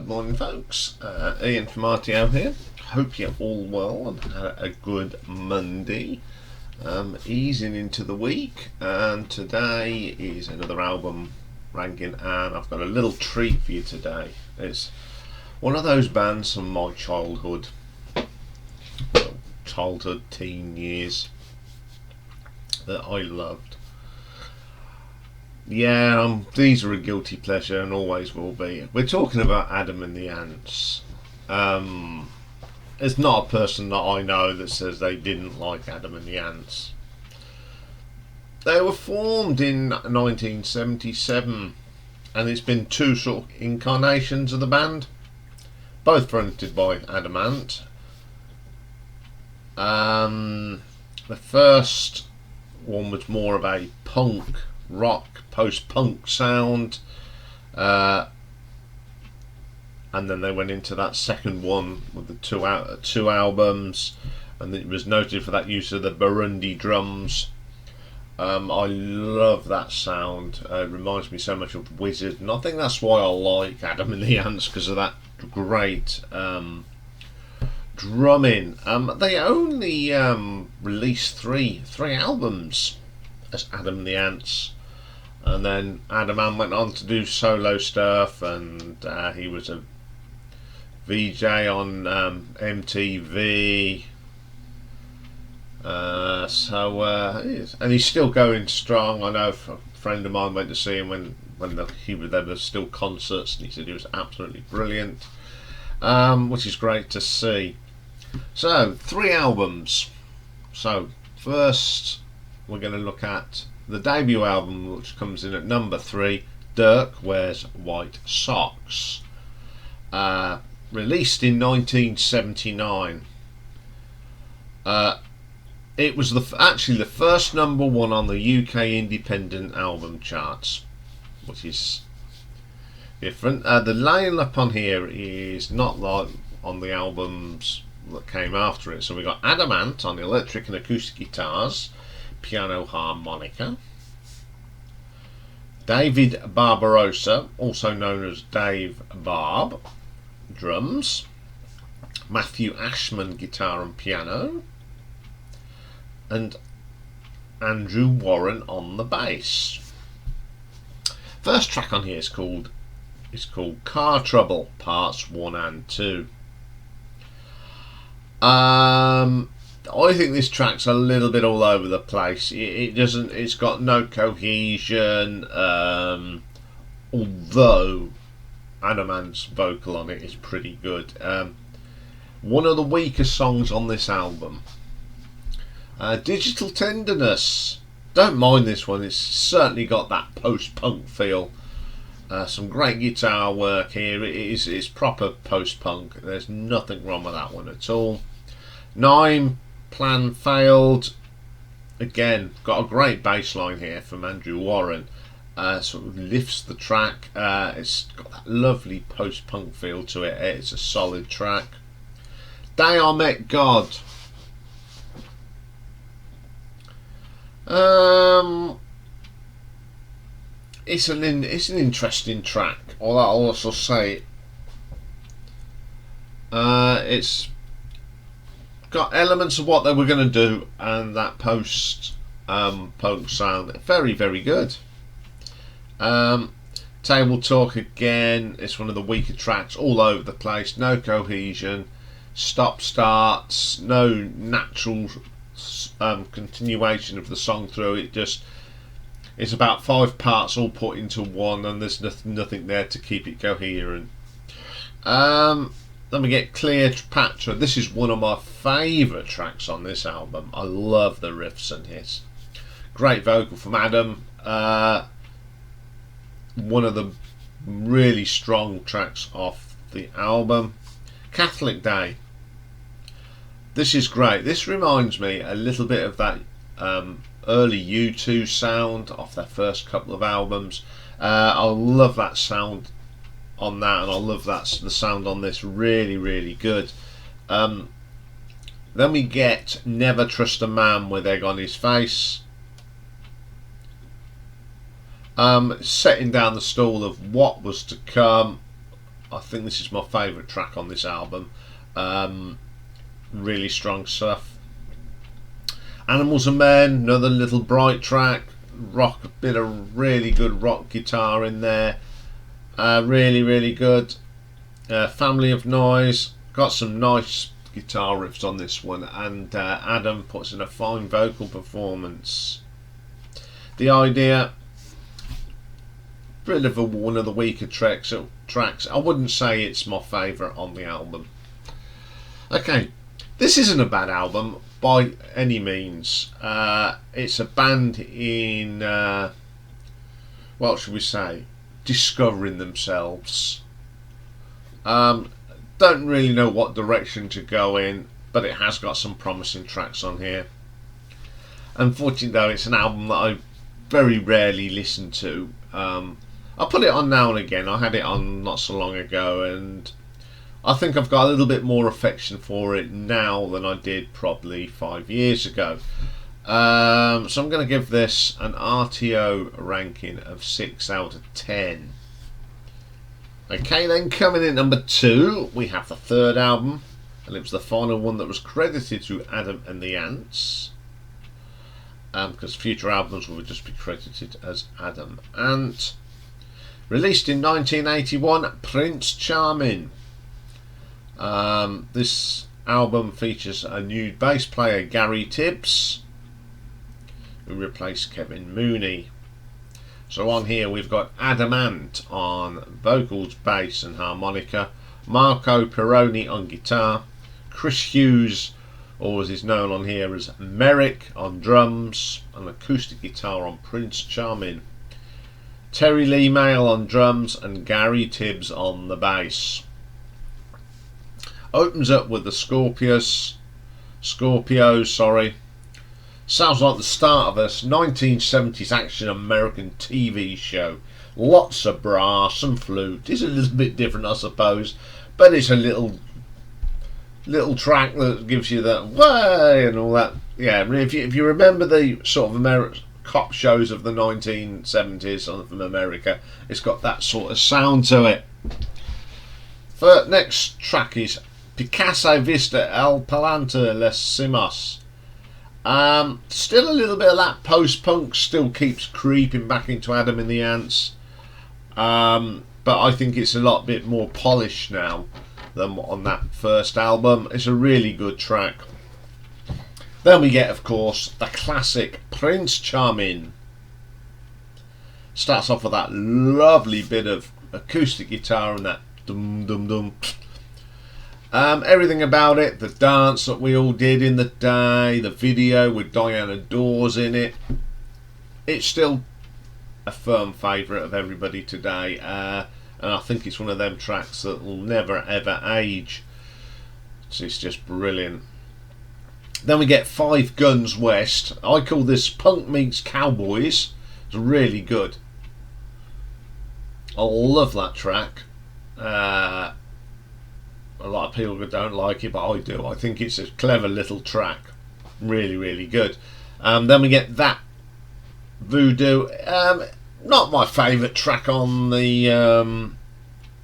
morning, folks. Ian from RTO here. Hope you're all well and had a good Monday. Easing into the week, and today is another album ranking, and I've got a little treat for you today. It's one of those bands from my childhood, teen years that I loved. Yeah, these are a guilty pleasure and always will be. We're talking about Adam and the Ants. There's not a person that I know that says they didn't like Adam and the Ants. They were formed in 1977, and it's been two sort of incarnations of the band, both fronted by Adam Ant. The first one was more of a punk rock, post-punk sound, and then they went into that second one with the two albums, and it was noted for that use of the Burundi drums. I love that sound. It reminds me so much of Wizard, and I think that's why I like Adam and the Ants, because of that great drumming. They only released three albums as Adam and the Ants. And then Adam Ant went on to do solo stuff, and he was a VJ on MTV. And he's still going strong. I know a friend of mine went to see him when there were still concerts, and he said he was absolutely brilliant, which is great to see. So, 3 albums. So, first we're going to look at the debut album, which comes in at number 3, Dirk Wears White Socks. Released in 1979. It was actually the first number 1 on the UK independent album charts, which is different. The line-up on here is not like on the albums that came after it. So we got Adam Ant on the electric and acoustic guitars, piano, harmonica. David Barbarossa, also known as Dave Barb, drums. Matthew Ashman, guitar and piano. And Andrew Warren on the bass. First track on here is called Car Trouble, Parts 1 and 2. I think this track's a little bit all over the place. It's got no cohesion, although Adam Ant's vocal on it is pretty good. One of the weaker songs on this album. Digital Tenderness. Don't mind this one, it's certainly got that post-punk feel. Some great guitar work here. It's proper post-punk. There's nothing wrong with that one at all. 9, Plan Failed. Again, got a great bass line here from Andrew Warren. Sort of lifts the track. It's got that lovely post-punk feel to it. It's a solid track. Day I Met God. It's an interesting track. I'll also say it's got elements of what they were going to do, and that post-punk sound. Very, very good. Table Talk again. It's one of the weaker tracks, all over the place. No cohesion, stop starts, no natural continuation of the song through. It's about 5 parts all put into one, and there's nothing there to keep it coherent. Let me get Cleopatra. This is one of my favourite tracks on this album. I love the riffs and hits. Great vocal from Adam. One of the really strong tracks off the album. Catholic Day. This is great. This reminds me a little bit of that early U2 sound off their first couple of albums. I love that sound on that, and I love the sound on this. Really, really good. Then we get Never Trust a Man with Egg on His Face. Setting down the stall of what was to come. I think this is my favourite track on this album. Really strong stuff. Animals and Men, another little bright track. Rock, a bit of really good rock guitar in there. Really, really good. Family of Noise, got some nice guitar riffs on this one, and Adam puts in a fine vocal performance. The Idea, bit of one of the weaker tracks. I wouldn't say it's my favourite on the album. Okay, this isn't a bad album by any means. It's a band in, what should we say, discovering themselves. Don't really know what direction to go in, but it has got some promising tracks on here. Unfortunately though, it's an album that I very rarely listen to. I put it on now and again. I had it on not so long ago, and I think I've got a little bit more affection for it now than I did probably 5 years ago. So I'm going to give this an RTO ranking of 6 out of 10. Okay, then coming in number 2, we have the third album, and it was the final one that was credited to Adam and the Ants, because future albums will just be credited as Adam Ant. Released in 1981, Prince Charming. This album features a new bass player, Gary Tibbs, who replaced Kevin Mooney. So on here we've got Adam Ant on vocals, bass and harmonica, Marco Pironi on guitar, Chris Hughes, or as is known on here as Merrick, on drums and acoustic guitar on Prince Charming, Terry Lee Mail on drums and Gary Tibbs on the bass. Opens up with the Scorpios. Sounds like the start of a 1970s action American TV show. Lots of brass and flute. It's a little bit different, I suppose, but it's a little track that gives you that way and all that. Yeah, if you remember the sort of cop shows of the 1970s from America, it's got that sort of sound to it. The next track is Picasso Vista El Palante Les Simos. Still a little bit of that post-punk still keeps creeping back into Adam and the Ants, but I think it's a lot bit more polished now than on that first album. It's a really good track. Then we get, of course, the classic Prince Charming. Starts off with that lovely bit of acoustic guitar and that dum dum dum. Everything about it, the dance that we all did in the day, the video with Diana Dawes in it, it's still a firm favourite of everybody today, and I think it's one of them tracks that will never ever age. It's just brilliant. Then we get Five Guns West. I call this Punk Meets Cowboys. It's really good. I love that track. A lot of people don't like it, but I do. I think it's a clever little track. Really, really good. Then we get That Voodoo. Not my favourite track on the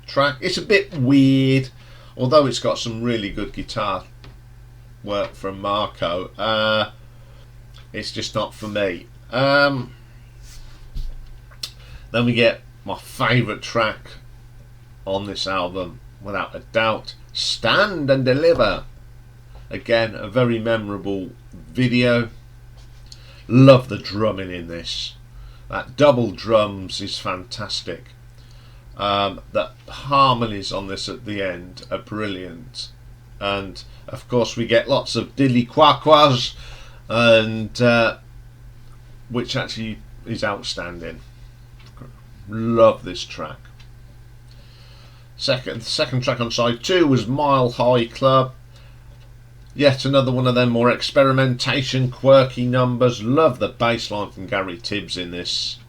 track. It's a bit weird, although it's got some really good guitar work from Marco. It's just not for me. Then we get my favourite track on this album, without a doubt, Stand and Deliver. Again, a very memorable video. Love the drumming in this. That double drums is fantastic. The harmonies on this at the end are brilliant. And of course we get lots of dilly quaquas, and which actually is outstanding. Love this track. Second track on side 2 was Mile High Club. Yet another one of them more experimentation, quirky numbers. Love the bass line from Gary Tibbs in this.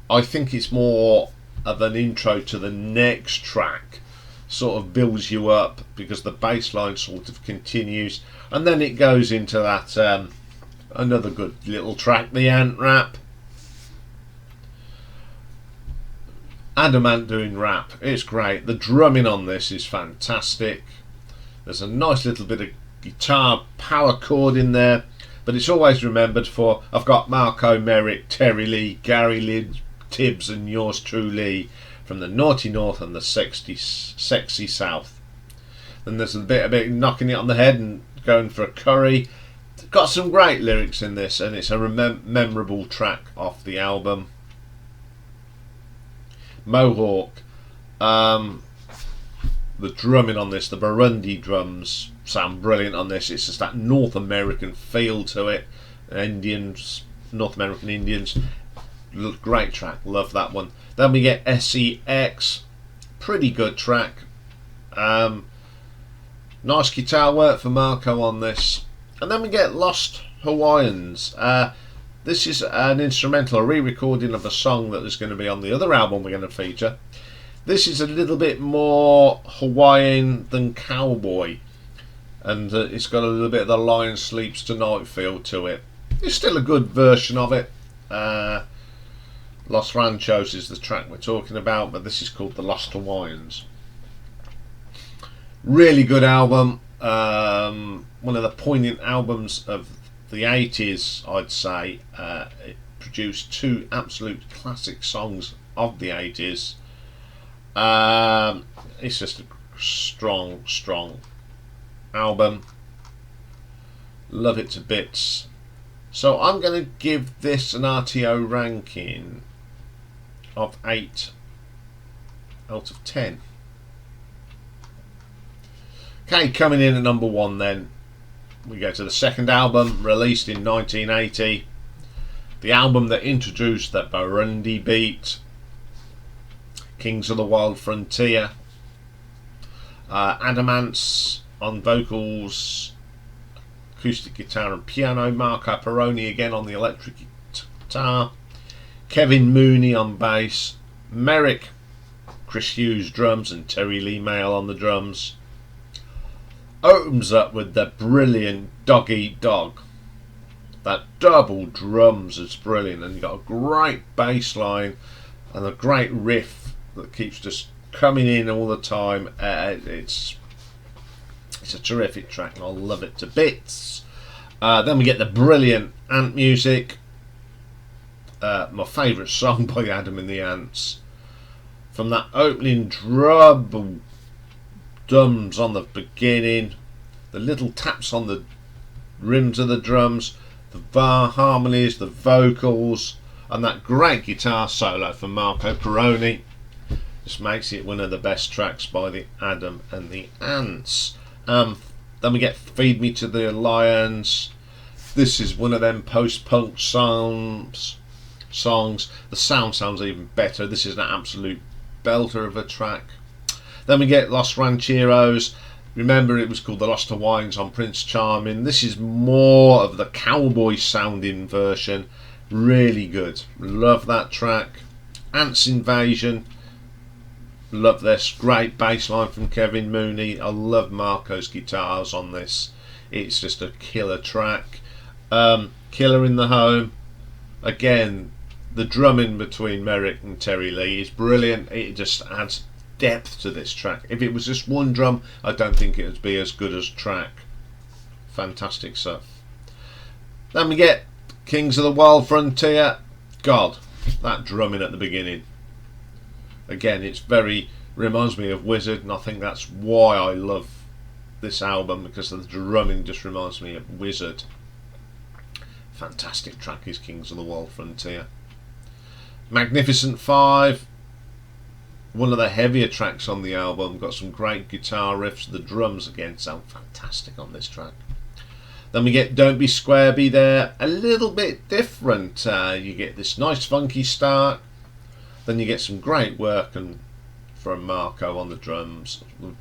I think it's more of an intro to the next track. Sort of builds you up because the bass line sort of continues, and then it goes into that another good little track, the Ant Rap. Adamant doing rap. It's great. The drumming on this is fantastic. There's a nice little bit of guitar power chord in there, but it's always remembered for I've got Marco, Merrick, Terry Lee, Gary Lynn, Tibbs and yours truly from the naughty north and the sexy south. Then there's a bit of knocking it on the head and going for a curry. Got some great lyrics in this, and it's a memorable track off the album. Mohawk. The drumming on this, the Burundi drums sound brilliant on this. It's just that North American feel to it. North American Indians. Great track, love that one. Then we get SEX, pretty good track. Nice guitar work for Marco on this. And then we get Lost Hawaiians. This is an instrumental, a re-recording of a song that is going to be on the other album we're going to feature. This is a little bit more Hawaiian than cowboy, and it's got a little bit of the Lion Sleeps Tonight feel to it. It's still a good version of it. Los Ranchos is the track we're talking about, but this is called the Lost Hawaiians. Really good album. One of the poignant albums of the 80s, I'd say. It produced two absolute classic songs of the 80s. It's just a strong album. Love it to bits. So I'm going to give this an RTO ranking of 8 out of 10. Okay, coming in at number 1 then, we go to the second album, released in 1980. The album that introduced the Burundi beat, Kings of the Wild Frontier. Adamants on vocals, acoustic guitar and piano. Marco Perrone again on the electric guitar. Kevin Mooney on bass. Merrick, Chris Hughes drums, and Terry Lee Mail on the drums. Opens up with the brilliant Dog Eat Dog. That double drums is brilliant, and you've got a great bass line and a great riff that keeps just coming in all the time. It's a terrific track, and I love it to bits. Then we get the brilliant Ant music. My favourite song by Adam and the Ants. From that opening drums on the beginning, the little taps on the rims of the drums, the bar harmonies, the vocals, and that great guitar solo from Marco Perrone just makes it one of the best tracks by the Adam and the Ants. Then we get Feed Me to the Lions. This is one of them post-punk songs. The sound sounds even better. This is an absolute belter of a track. Then we get Los Rancheros. Remember, it was called the Lost Hawaiians on Prince Charming. This is more of the cowboy sounding version. Really good. Love that track. Ants Invasion. Love this. Great bass line from Kevin Mooney. I love Marco's guitars on this. It's just a killer track. Killer in the Home. Again, the drumming between Merrick and Terry Lee is brilliant. It just adds depth to this track. If it was just one drum, I don't think it would be as good as track. Fantastic stuff. Then we get Kings of the Wild Frontier. God, that drumming at the beginning. Again, it's reminds me of Wizard, and I think that's why I love this album, because the drumming just reminds me of Wizard. Fantastic track is Kings of the Wild Frontier. Magnificent Five, one of the heavier tracks on the album. Got some great guitar riffs. The drums again sound fantastic on this track. Then we get Don't Be Square Be There, a little bit different. You get this nice funky start, then you get some great work from Marco on the drums. The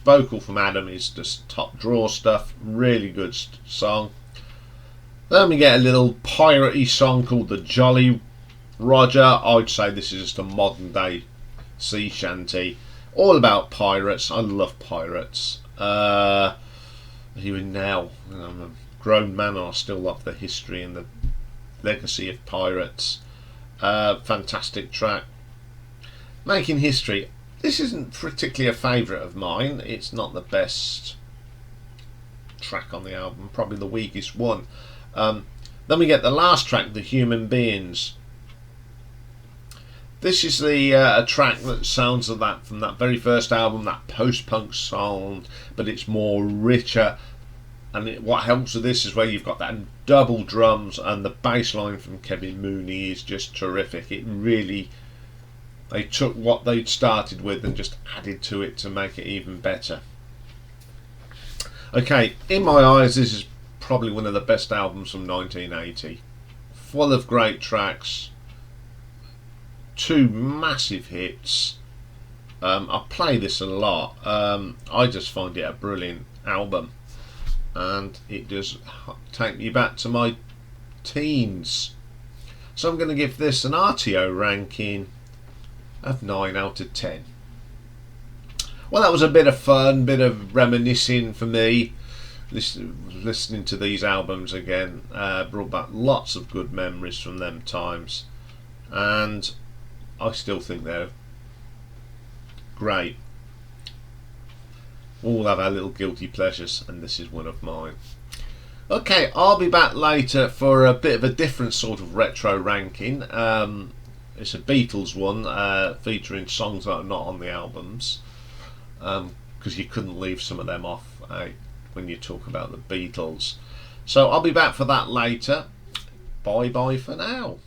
vocal from Adam is just top draw stuff. Really good song. Then we get a little piratey song called The Jolly Roger. I'd say this is just a modern day sea shanty, all about pirates. I love pirates. Even now, I'm a grown man and I still love the history and the legacy of pirates. Fantastic track. Making history. This isn't particularly a favourite of mine. It's not the best track on the album, probably the weakest one. Then we get the last track, The Human Beings. This is the a track that sounds of that from that very first album, that post-punk sound, but it's more richer. And what helps with this is where you've got that double drums, and the bass line from Kevin Mooney is just terrific. It really, they took what they'd started with and just added to it to make it even better. Okay, in my eyes, this is probably one of the best albums from 1980. Full of great tracks, 2 massive hits. I play this a lot. I just find it a brilliant album, and it does take me back to my teens. So I'm going to give this an RTO ranking of 9 out of 10. Well, that was a bit of fun, bit of reminiscing for me. Listening to these albums again brought back lots of good memories from them times, and I still think they're great. We'll have our little guilty pleasures, and this is one of mine. Okay, I'll be back later for a bit of a different sort of retro ranking. It's a Beatles one, featuring songs that are not on the albums, because you couldn't leave some of them off when you talk about the Beatles. So I'll be back for that later. Bye bye for now.